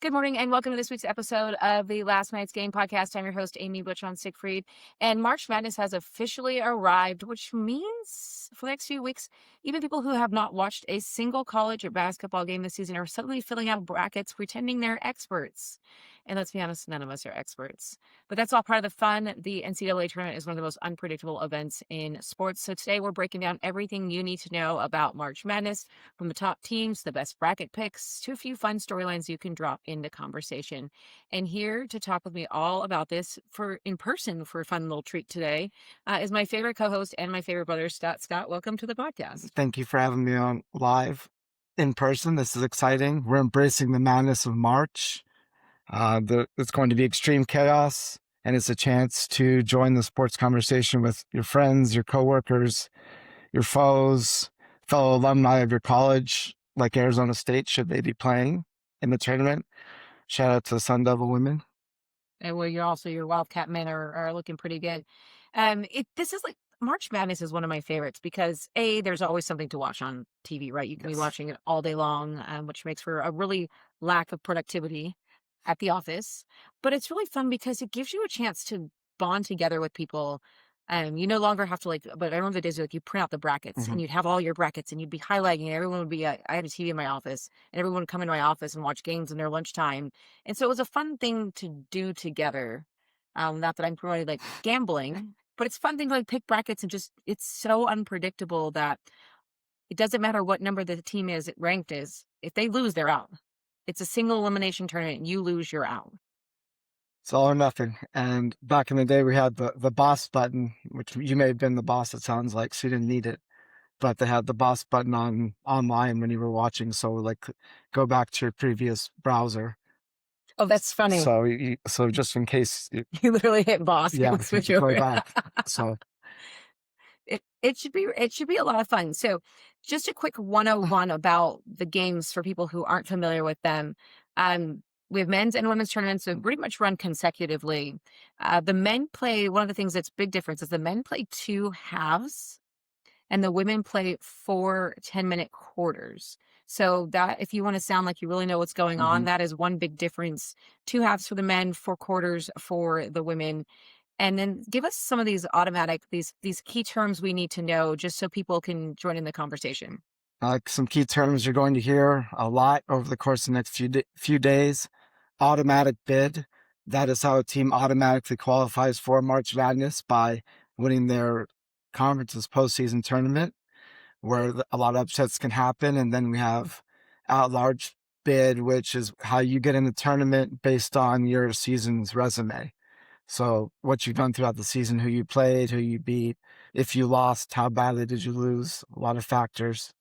Good morning and welcome to this week's episode of the Last Night's Game podcast. I'm your host, Amy Butchon-Siegfried, and March Madness has officially arrived, which means for the next few weeks, even people who have not watched a single college or basketball game this season are suddenly filling out brackets pretending they're experts. And let's be honest, none of us are experts. But that's all part of the fun. The NCAA tournament is one of the most unpredictable events in sports. So today we're breaking down everything you need to know about March Madness, from the top teams, the best bracket picks, to a few fun storylines you can drop into conversation. And here to talk with me all about this in person for a fun little treat today is my favorite co-host and my favorite brother, Scott. Scott, welcome to the podcast. Thank you for having me on live in person. This is exciting. We're embracing the madness of March. It's going to be extreme chaos, and it's a chance to join the sports conversation with your friends, your coworkers, your foes, fellow alumni of your college, like Arizona State, should they be playing in the tournament. Shout out to the Sun Devil women. And well, your Wildcat men are looking pretty good. This is like March Madness is one of my favorites because there's always something to watch on TV, right? You can be watching it all day long, which makes for a really lack of productivity at the office. But it's really fun because it gives you a chance to bond together with people. You no longer have to but I remember the days where you print out the brackets and you'd have all your brackets and you'd be highlighting and everyone would be, I had a TV in my office and everyone would come into my office and watch games in their lunchtime. And so it was a fun thing to do together. Not that I'm promoting gambling, but it's a fun thing to pick brackets and it's so unpredictable that it doesn't matter what number the team is ranked is. If they lose, they're out. It's a single elimination tournament. You lose, you're out. It's all or nothing. And back in the day, we had the boss button, which you may have been the boss, it sounds like, so you didn't need it. But they had the boss button online when you were watching. So go back to your previous browser. Oh, that's funny. So just in case you literally hit boss, yeah, switch over. back. So it should be a lot of fun. So just a quick 101 about the games for people who aren't familiar with them. We have men's and women's tournaments that pretty much run consecutively. The men play, one of the things that's big difference is the men play 2 halves and the women play 4 10-minute quarters. So that, if you want to sound like you really know what's going on, that is one big difference. 2 halves for the men, 4 quarters for the women. And then give us some of these these key terms we need to know just so people can join in the conversation. Some key terms you're going to hear a lot over the course of the next few days. Automatic bid. That is how a team automatically qualifies for March Madness, by winning their conference's postseason tournament, where a lot of upsets can happen. And then we have at-large bid, which is how you get in the tournament based on your season's resume. So what you've done throughout the season, who you played, who you beat, if you lost, how badly did you lose, a lot of factors.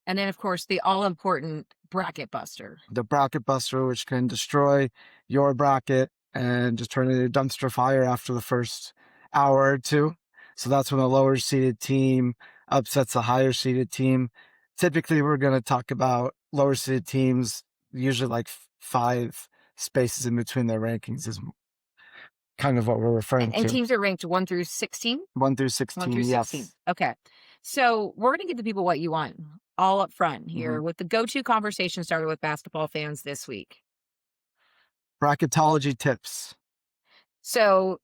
And then, of course, the all-important bracket buster. The bracket buster, which can destroy your bracket and just turn it into a dumpster fire after the first hour or two. So that's when a lower seeded team upsets a higher seeded team. Typically, we're going to talk about lower seeded teams, usually 5 spaces in between their rankings is kind of what we're referring to. And teams are ranked 1 through 16? 1 through 16, 1 through 16. Yes. Okay. So we're going to give the people what you want all up front here with the go-to conversation started with basketball fans this week. Bracketology tips. So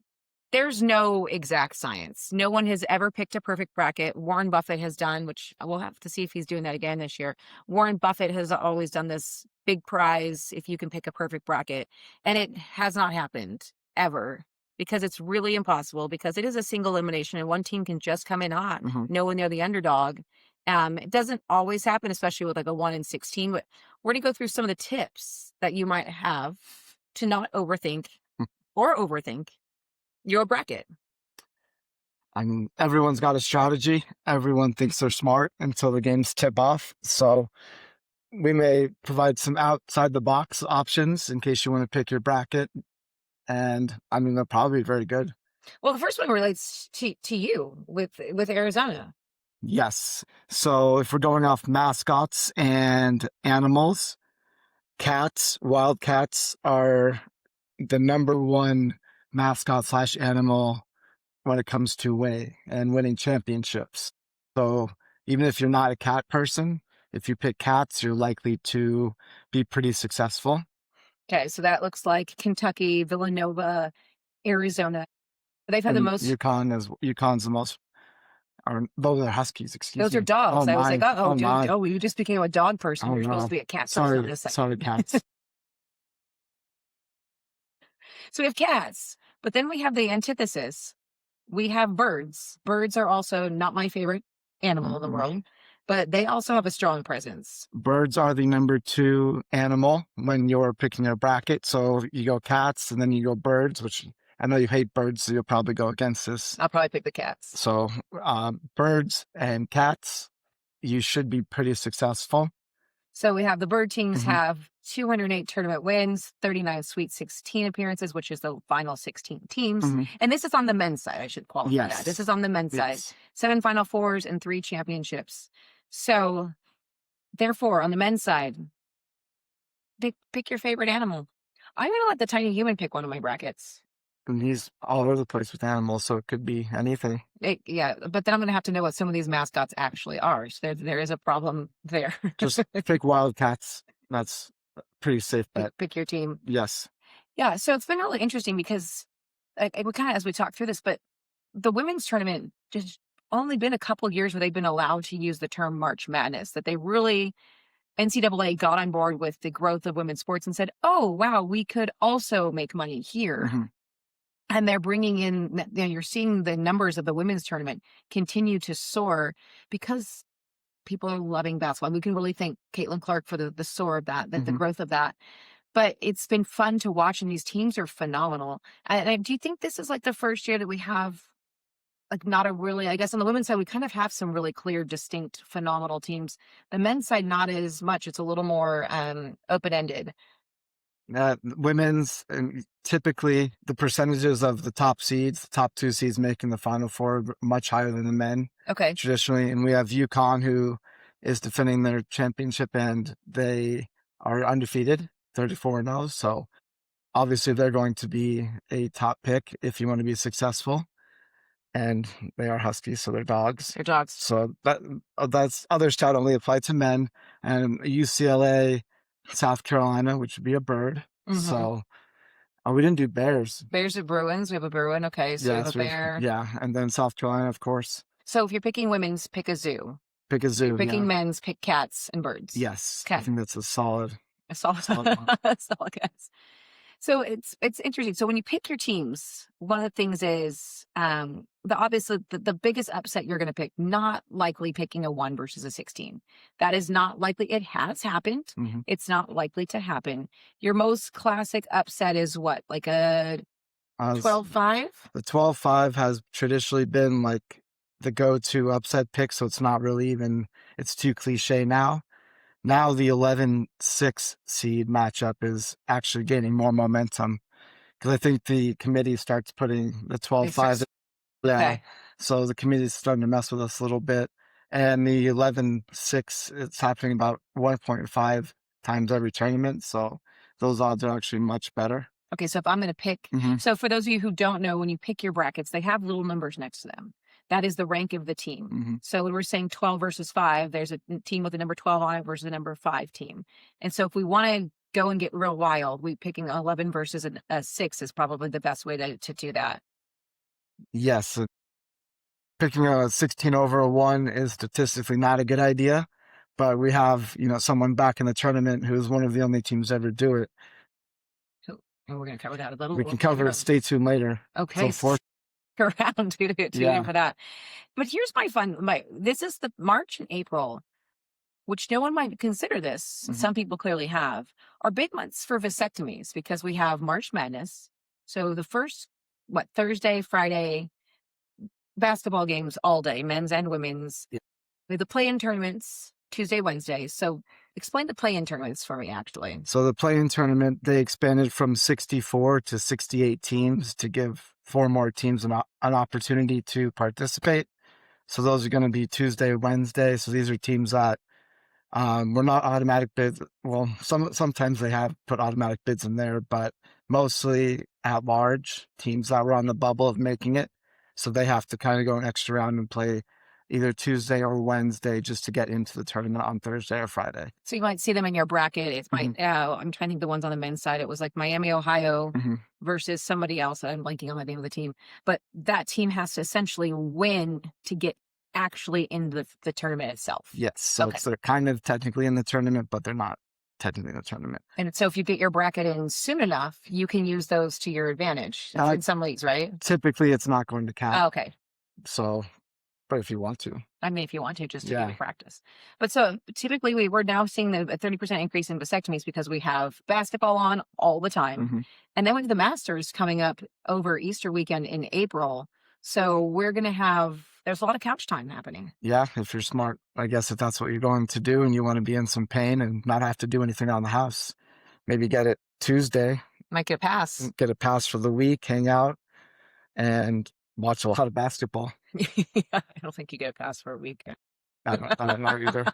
there's no exact science. No one has ever picked a perfect bracket. Warren Buffett has done, which we'll have to see if he's doing that again this year. Warren Buffett has always done this big prize if you can pick a perfect bracket. And it has not happened ever, because it's really impossible, because it is a single elimination and one team can just come in hot, knowing they're the underdog. It doesn't always happen, especially with a 1 in 16, but we're going to go through some of the tips that you might have to not overthink your bracket. I mean, everyone's got a strategy. Everyone thinks they're smart until the games tip off. So we may provide some outside the box options in case you want to pick your bracket. And I mean, they're probably very good. Well, the first one relates to you with Arizona. Yes. So if we're going off mascots and animals, wildcats are the number 1 mascot / animal when it comes to winning championships. So even if you're not a cat person, If you pick cats, you're likely to be pretty successful. Okay, so that looks like Kentucky, Villanova, Arizona. They've had the And most. UConn's the most. Or those are huskies. Excuse Those are me. Oh dogs. I was like, my. oh, Oh dude, my. oh, you just became a dog person. Oh You're supposed no. to be a cat person Sorry. this Sorry, second. cats. So we have cats, but then we have the antithesis. We have birds. Birds are also not my favorite animal in the world, but they also have a strong presence. Birds are the number 2 animal when you're picking a bracket. So you go cats and then you go birds, which I know you hate birds, so you'll probably go against this. I'll probably pick the cats. So birds and cats, you should be pretty successful. So we have the bird teams have 208 tournament wins, 39 Sweet 16 appearances, which is the final 16 teams. And this is on the men's side. I should qualify that. This is on the men's side. 7 Final Fours and 3 championships. So therefore, on the men's side, pick your favorite animal. I'm going to let the tiny human pick one of my brackets. And he's all over the place with animals, so it could be anything. Yeah, but then I'm going to have to know what some of these mascots actually are. So there is a problem there. Just pick Wildcats. That's a pretty safe bet. Pick your team. Yes. Yeah, so it's been really interesting because we kind of, as we talk through this, but the women's tournament just only been a couple years where they've been allowed to use the term March Madness, that they really, NCAA got on board with the growth of women's sports and said, oh, wow, we could also make money here. And they're bringing in, you're seeing the numbers of the women's tournament continue to soar because people are loving basketball. We can really thank Caitlin Clark for the soar of that, the growth of that. But it's been fun to watch, and these teams are phenomenal. And do you think this is like the first year that we have, like, not a really, I guess on the women's side, we kind of have some really clear, distinct, phenomenal teams. The men's side, not as much. It's a little more open-ended. Women's, typically the percentages of the top seeds, the top 2 seeds making the Final Four, are much higher than the men. Okay. Traditionally, and we have UConn, who is defending their championship, and they are undefeated, 34-0. So obviously they're going to be a top pick if you want to be successful. And they are huskies, so they're dogs. They're dogs. So that's other stat only apply to men. And UCLA, South Carolina, which would be a bird. So we didn't do bears. Bears are Bruins. We have a Bruin. Okay, so we have a bear. Yeah, and then South Carolina, of course. So if you're picking women's, pick a zoo. Pick a zoo. If you're picking men's, pick cats and birds. Yes. Okay. I think that's a solid one. Solid guess. So it's interesting. So when you pick your teams, one of the things is obviously the biggest upset you're going to pick, not likely picking a 1 versus a 16. That is not likely. It has happened. It's not likely to happen. Your most classic upset is what? Like a 12-5? The 12-5 has traditionally been like the go-to upset pick, so it's not really even, it's too cliche now. Now the 11-6 seed matchup is actually gaining more momentum because I think the committee starts putting the 12-5. Okay. So the committee is starting to mess with us a little bit. And the 11-6, it's happening about 1.5 times every tournament. So those odds are actually much better. Okay, so if I'm going to pick, so for those of you who don't know, when you pick your brackets, they have little numbers next to them. That is the rank of the team. So when we're saying 12 versus 5, there's a team with the number 12 on it versus the number 5 team. And so if we want to go and get real wild, picking 11 versus a 6 is probably the best way to do that. Yes. Picking a 16 over a 1 is statistically not a good idea, but we have, someone back in the tournament who's one of the only teams to ever do it. So we're going to cover that a little. We can cover it. Stay tuned later. Okay. So around tune in for that. But here's this is the March and April, which no one might consider this. Some people clearly have, are big months for vasectomies because we have March Madness. So the first, Thursday, Friday, basketball games all day, men's and women's. Yeah. We have the play-in tournaments Tuesday, Wednesday. So explain the play-in tournaments for me, actually. So the play-in tournament, they expanded from 64 to 68 teams to give 4 more teams an opportunity to participate. So those are going to be Tuesday, Wednesday. So these are teams that were not automatic bids. Well, sometimes they have put automatic bids in there, but mostly at large teams that were on the bubble of making it. So they have to kind of go an extra round and play either Tuesday or Wednesday just to get into the tournament on Thursday or Friday. So you might see them in your bracket. It's Mhm. I'm trying to think the ones on the men's side. It was like Miami, Ohio Mhm. versus somebody else. I'm blanking on the name of the team, but that team has to essentially win to get actually in the tournament itself. Yes, so Okay. they're kind of technically in the tournament, but they're not technically in the tournament. And so if you get your bracket in soon enough, you can use those to your advantage Uh, in some leagues, right? Typically, it's not going to count. Oh, okay. So, but if you want to, I mean, if you want to, just to give yeah. you practice. But so typically we're now seeing a 30% increase in vasectomies because we have basketball on all the time. Mhm. And then we have the Masters coming up over Easter weekend in April. So we're going to there's a lot of couch time happening. Yeah, if you're smart, I guess if that's what you're going to do and you want to be in some pain and not have to do anything on the house, maybe get it Tuesday, Might get a pass. get a pass for the week, hang out, and watch a lot of basketball. I don't think you get a pass for a week. I don't know either.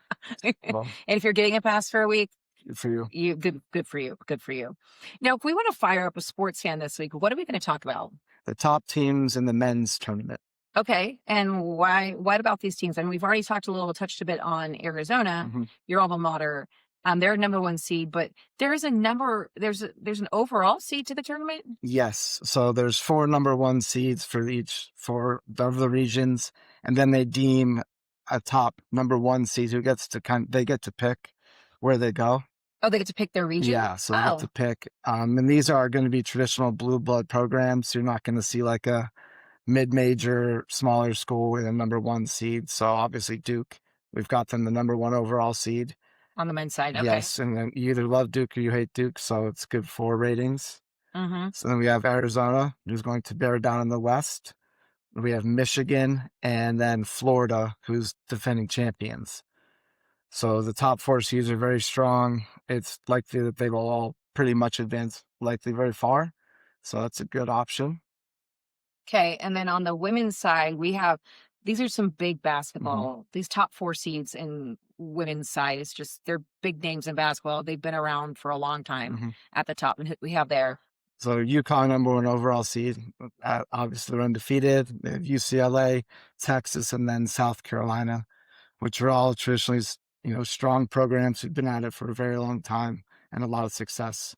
Well, And if you're getting a pass for a week, good for you. good for you. Good for you. Now, if we want to fire up a sports fan this week, what are we going to talk about? The top teams in the men's tournament. Okay. And why? What about these teams? I mean, we've already touched a bit on Arizona, Mhm. your alma mater. They're a number one seed, but there's an overall seed to the tournament. Yes, so there's 4 number 1 seeds for each 4 of the regions, and then they deem a top number 1 seed who gets to they get to pick where they go. Oh, they get to pick their region? Yeah, so they get to Oh, pick. And these are going to be traditional blue blood programs. So you're not going to see like a mid-major, smaller school with a number 1 seed. So obviously Duke, we've got them the number 1 overall seed. on the men's side. Okay. Yes, and then you either love Duke or you hate Duke, so it's good for ratings. Mm-hmm. So then we have Arizona, who's going to bear down in the West. We have Michigan and then Florida, who's defending champions. So the top 4 seeds are very strong. It's likely that they will all pretty much advance likely very far. So that's a good option. Okay. And then on the women's side, these are some big Mhm. basketball. These top 4 seeds in women's side is they're big names in basketball. They've been around for a long time Mhm. at the top. And who we have there? So UConn, number 1 overall seed. Obviously, they're undefeated. They have UCLA, Texas, and then South Carolina, which are all traditionally, strong programs who've been at it for a very long time and a lot of success.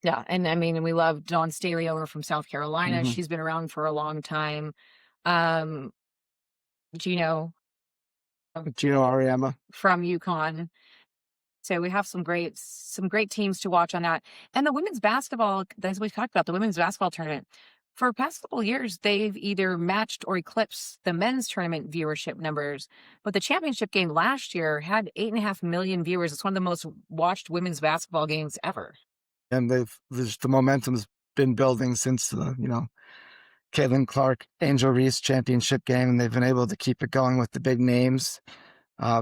Yeah, and I mean, we love Dawn Staley over from South Carolina. Mhm. She's been around for a long time. Um, Gino Gino Ariema. from UConn. So we have some great teams to watch on that. And the women's basketball, as we talked about, the women's basketball tournament. For past couple of years, they've either matched or eclipsed the men's tournament viewership numbers. But the championship game last year had 8.5 million viewers. It's one of the most watched women's basketball games ever. And the momentum's been building since Caitlin Clark, Angel Reese championship game, and they've been able to keep it going with the big names.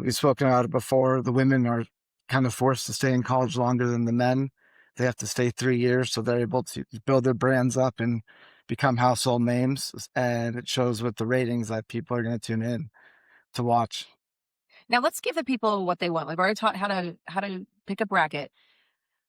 We've spoken about it before. The women are kind of forced to stay in college longer than the men. They have to stay 3 years, so they're able to build their brands up and become household names. And it shows with the ratings that people are going to tune in to watch. Now let's give the people what they want. We've already taught how to pick a bracket.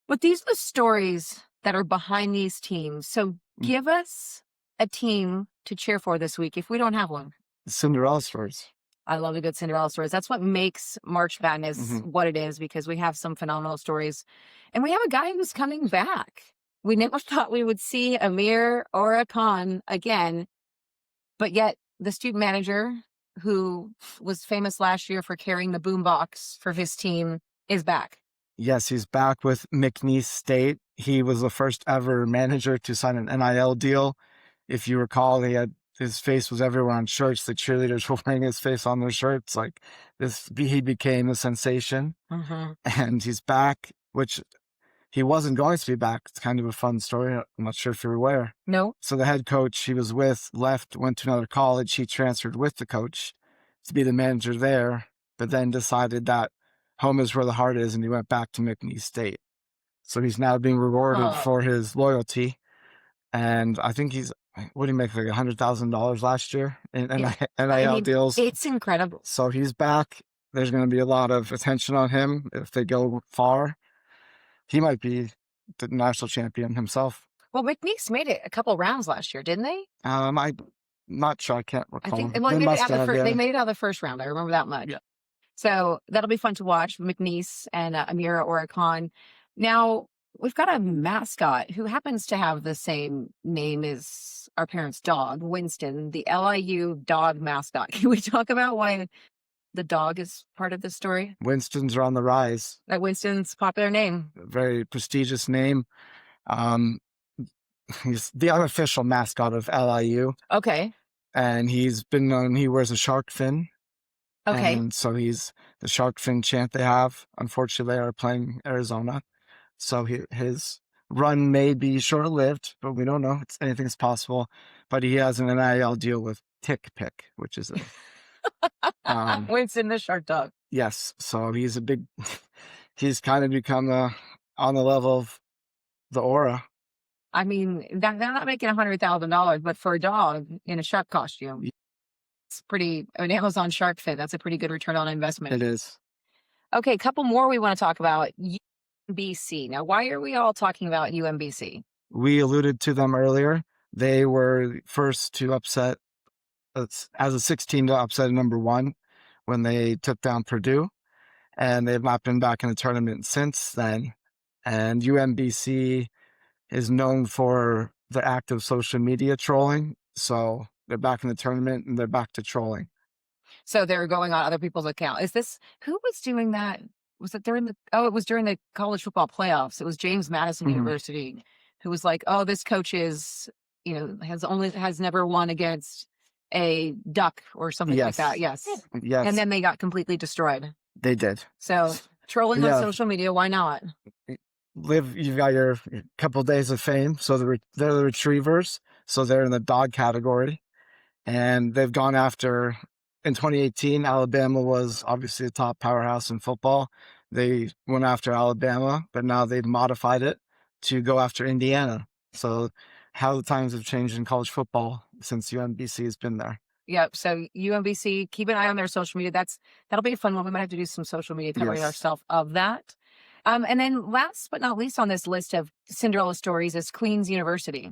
But these are the stories that are behind these teams. So give us a team to cheer for this week if we don't have one. Cinderella stories. I love a good Cinderella stories. That's what makes March Madness Mhm. what it is, because we have some phenomenal stories. And we have a guy who's coming back. We never thought we would see Amir or a Khan again, but yet the student manager who was famous last year for carrying the boombox for his team is back. Yes, he's back with McNeese State. He was the first ever manager to sign an NIL deal. If you recall, his face was everywhere on shirts. The cheerleaders were wearing his face on their shirts. Like he became a sensation, Mm-hmm. and he's back, which he wasn't going to be back. It's kind of a fun story. I'm not sure if you're aware. No. So the head coach he was with left, went to another college. He transferred with the coach to be the manager there, but then decided that home is where the heart is, and he went back to McNeese State. So he's now being rewarded for his loyalty. And I think what did he make, like $100,000 last year in NIL deals? It's incredible. So he's back. There's going to be a lot of attention on him if they go far. He might be the national champion himself. Well, McNeese made it a couple rounds last year, didn't they? I Not sure. I can't I recall. think well, They must have, they yeah. made it out of the first round. I remember that much. Yeah. So that'll be fun to watch. McNeese and Amira Oricon. Now we've got a mascot who happens to have the same name as our parents' dog, Winston, the LIU dog mascot. Can we talk about why the dog is part of this story? Winston's are on the rise. That Winston's popular name. Very prestigious name. Um, he's the unofficial mascot of LIU, Okay. and he's been known. He wears a shark fin, Okay. and so he's the shark fin chant they have. Unfortunately, they are playing Arizona, so his run may be short lived, but we don't know. Anything's possible. But he has an NIL deal with Tick Pick, which is Winston the shark dog. yes. So he's a big. He's kind of become on the level of the aura. I mean, they're not making $100,000, but for a dog in a shark costume, it's pretty. An Amazon shark fin. That's a pretty good return on investment. It is. Okay, a couple more we want to talk about. UMBC. Now, why are we all talking about UMBC? We alluded to them earlier. They were first to upset, as a 16 to upset number one when they took down Purdue, and they've not been back in the tournament since then. And UMBC is known for the active social media trolling, so they're back in the tournament and they're back to trolling. So they're going on other people's account. Is this who was doing that? Was it during the? Oh, it was during the college football playoffs. It was James Madison University who was like, "Oh, this coach is, has never won against a duck or something like that." Yes. Yes. And then they got completely destroyed. They did. So trolling on social media, why not? You've got your couple days of fame. So they're the retrievers. So they're in the dog category. And they've gone after, in 2018, Alabama was obviously the top powerhouse in football. They went after Alabama, but now they've modified it to go after Indiana. So how the times have changed in college football since UMBC has been there. Yep. So UMBC, keep an eye on their social media. That'll be a fun one. We might have to do some social media covering ourselves of that. And then last but not least on this list of Cinderella stories is Queen's University.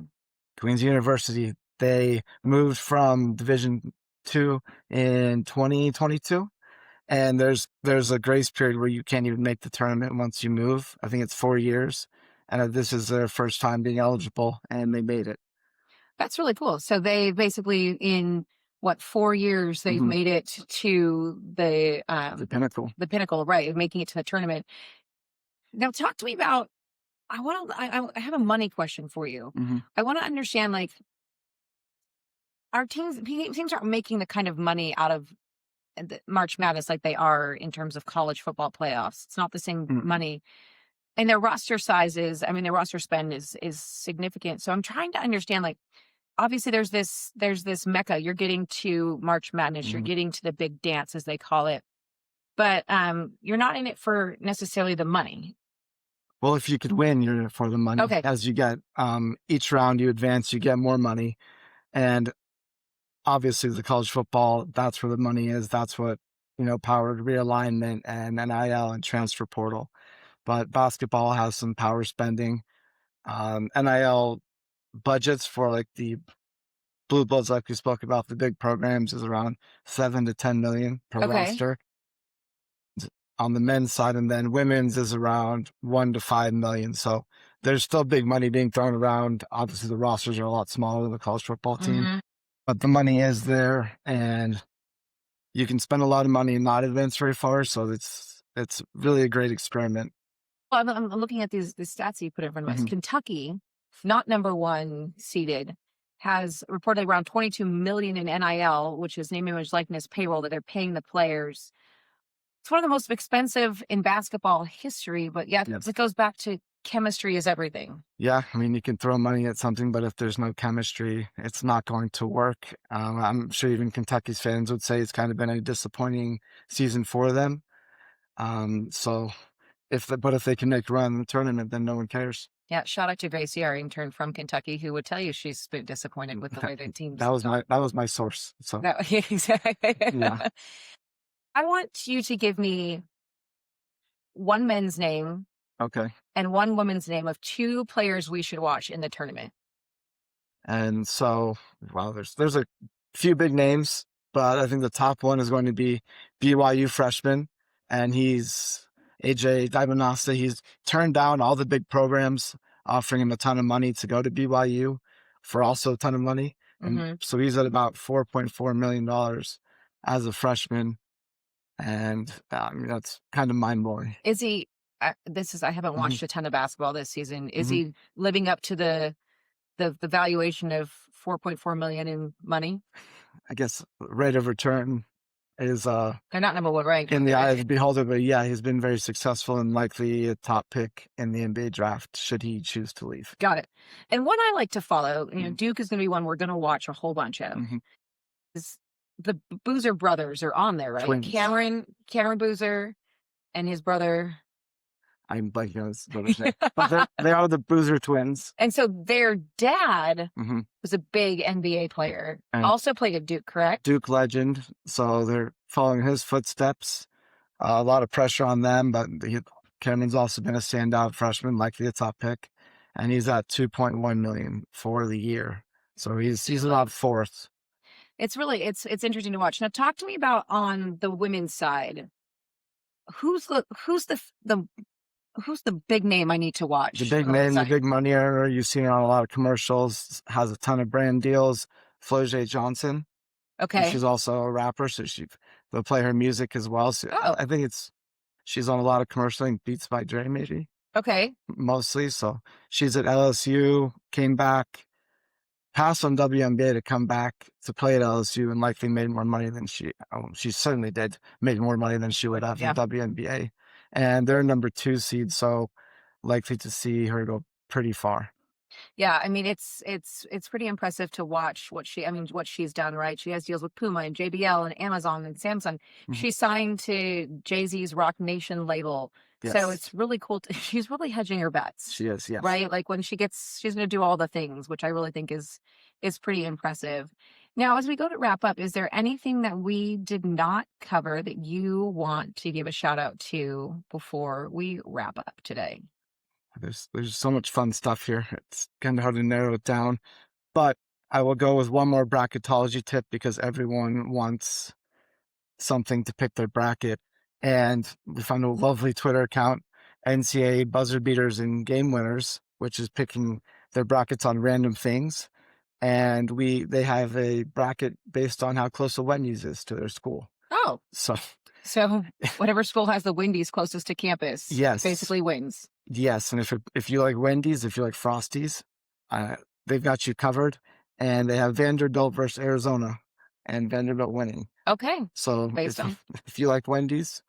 Queen's University, they moved from Division II in 2022. And there's a grace period where you can't even make the tournament once you move. I think it's 4 years. And this is their first time being eligible, and they made it. That's really cool. So they basically, in 4 years, they've made it to the pinnacle. The pinnacle, right? Making it to the tournament. Now, talk to me about. I have a money question for you. I want to understand, like, our teams aren't making the kind of money out of the March Madness like they are in terms of college football playoffs. It's not the same money. And their roster sizes, their roster spend is significant. So I'm trying to understand, like, obviously there's this mecca. You're getting to March Madness, you're getting to the big dance, as they call it. But you're not in it for necessarily the money. Well, if you could win, you're in it for the money. Okay. As you get each round you advance, you get more money. And obviously the college football, that's where the money is. That's what, powered realignment and NIL and transfer portal. But basketball has some power spending. NIL budgets for like the Blue Bloods, like we spoke about, the big programs, is around 7 to 10 million per roster on the men's side, and then women's is around 1 to 5 million. So there's still big money being thrown around. Obviously the rosters are a lot smaller than the college football team, but the money is there, and you can spend a lot of money and not advance very far. So it's really a great experiment. Well, I'm looking at these stats you put in front of us. Kentucky, not number one seeded, has reported around 22 million in NIL, which is name, image, likeness payroll that they're paying the players. It's one of the most expensive in basketball history, but yet it goes back to chemistry is everything. Yeah, you can throw money at something, but if there's no chemistry, it's not going to work. I'm sure even Kentucky's fans would say it's kind of been a disappointing season for them. So if they can make a run in the tournament, then no one cares. Yeah, shout out to Gracie, our intern from Kentucky, who would tell you she's been disappointed with the way the team's. That was my source. So exactly. Yeah. I want you to give me one men's name, okay, and one woman's name of 2 players we should watch in the tournament. And so, there's a few big names, but I think the top one is going to be BYU freshman, and he's AJ Diamonasta. He's turned down all the big programs offering him a ton of money to go to BYU for also a ton of money. And so he's at about $4.4 million as a freshman. And I mean, that's kind of mind blowing. Is he, I haven't watched a ton of basketball this season. Is he living up to the valuation of 4.4 million in money? I guess rate of return is They're not number one ranked. in the eye of the beholder, but yeah, he's been very successful and likely a top pick in the NBA draft should he choose to leave. Got it. And one I like to follow, Duke is going to be one we're going to watch a whole bunch of. Is the Boozer brothers are on there, right? Twins. Cameron Boozer and his brother. I'm blanking on his brother's name, but they are the Boozer twins. And so their dad was a big NBA player, and also played at Duke, correct? Duke legend. So they're following his footsteps. A lot of pressure on them, but Cameron's also been a standout freshman, likely a top pick, and he's at 2.1 million for the year. So he's about fourth. It's really it's interesting to watch. Now, talk to me about on the women's side. Who's the big name I need to watch? The big name, the big money earner. You've seen her on a lot of commercials. Has a ton of brand deals. Flau'jae Johnson. Okay. She's also a rapper, so they'll play her music as well. So I think she's on a lot of commercials. I think Beats by Dre, maybe. Okay. Mostly. So she's at LSU, came back, passed on WNBA to come back to play at LSU, and likely made more money than she certainly did, made more money than she would have in WNBA. And they're number 2 seed, so likely to see her go pretty far. Yeah, I mean it's pretty impressive to watch what she's done, right? She has deals with Puma and JBL and Amazon and Samsung. She signed to Jay-Z's Rock Nation label. Yes. So it's really cool. She's really hedging her bets. She is, yes. Right? Like when she's going to do all the things, which I really think is pretty impressive. Now, as we go to wrap up, is there anything that we did not cover that you want to give a shout out to before we wrap up today? There's so much fun stuff here. It's kind of hard to narrow it down, but I will go with one more bracketology tip because everyone wants something to pick their bracket. And we found a lovely Twitter account, NCAA Buzzer Beaters and Game Winners, which is picking their brackets on random things. And they have a bracket based on how close a Wendy's is to their school. Oh. So whatever school has the Wendy's closest to campus, yes, basically wins. Yes, and if you like Wendy's, if you like Frosties, they've got you covered. And they have Vanderbilt versus Arizona, and Vanderbilt winning. Okay. So if you like Wendy's.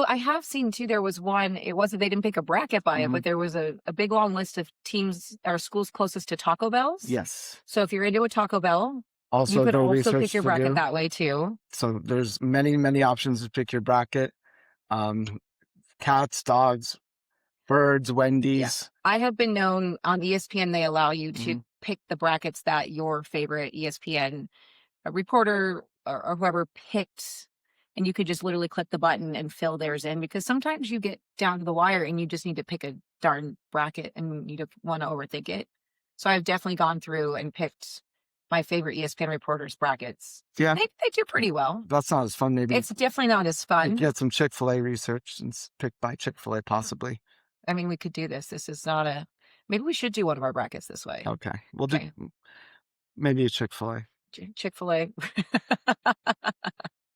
I have seen too, there was one, they didn't pick a bracket by it, but there was a big long list of teams or schools closest to Taco Bell's. Yes. So if you're into a Taco Bell, also you could also pick your bracket that way too. So there's many, many options to pick your bracket. Cats, dogs, birds, Wendy's. Yeah. I have been known on ESPN, they allow you to pick the brackets that your favorite ESPN reporter or whoever picked, and you could just literally click the button and fill theirs in, because sometimes you get down to the wire and you just need to pick a darn bracket and you don't want to overthink it. So I've definitely gone through and picked my favorite ESPN reporters brackets. Yeah. They do pretty well. That's not as fun, maybe. It's definitely not as fun. Get some Chick-fil-A research and pick by Chick-fil-A possibly. I mean, we could do this. This is not maybe we should do one of our brackets this way. Okay. We'll do maybe a Chick-fil-A. Chick-fil-A.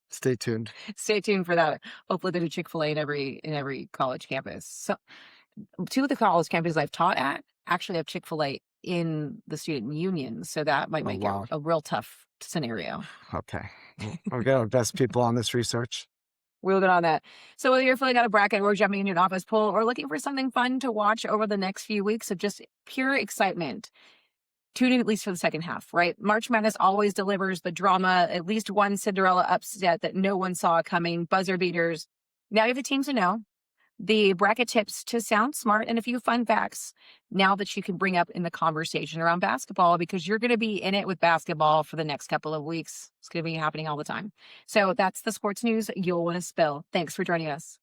Stay tuned. Stay tuned for that. Hopefully there's a Chick-fil-A in every college campus. So 2 of the college campuses I've taught at actually have Chick-fil-A in the student union. So that might make it a real tough scenario. Okay. We'll get our best people on this research. We'll get on that. So whether you're filling out a bracket or jumping into an office poll or looking for something fun to watch over the next few weeks of just pure excitement, tune in at least for the second half, right? March Madness always delivers the drama, at least one Cinderella upset that no one saw coming, buzzer beaters. Now you have the teams to know, the bracket tips to sound smart, and a few fun facts now that you can bring up in the conversation around basketball, because you're going to be in it with basketball for the next couple of weeks. It's going to be happening all the time. So that's the sports news you'll want to spill. Thanks for joining us.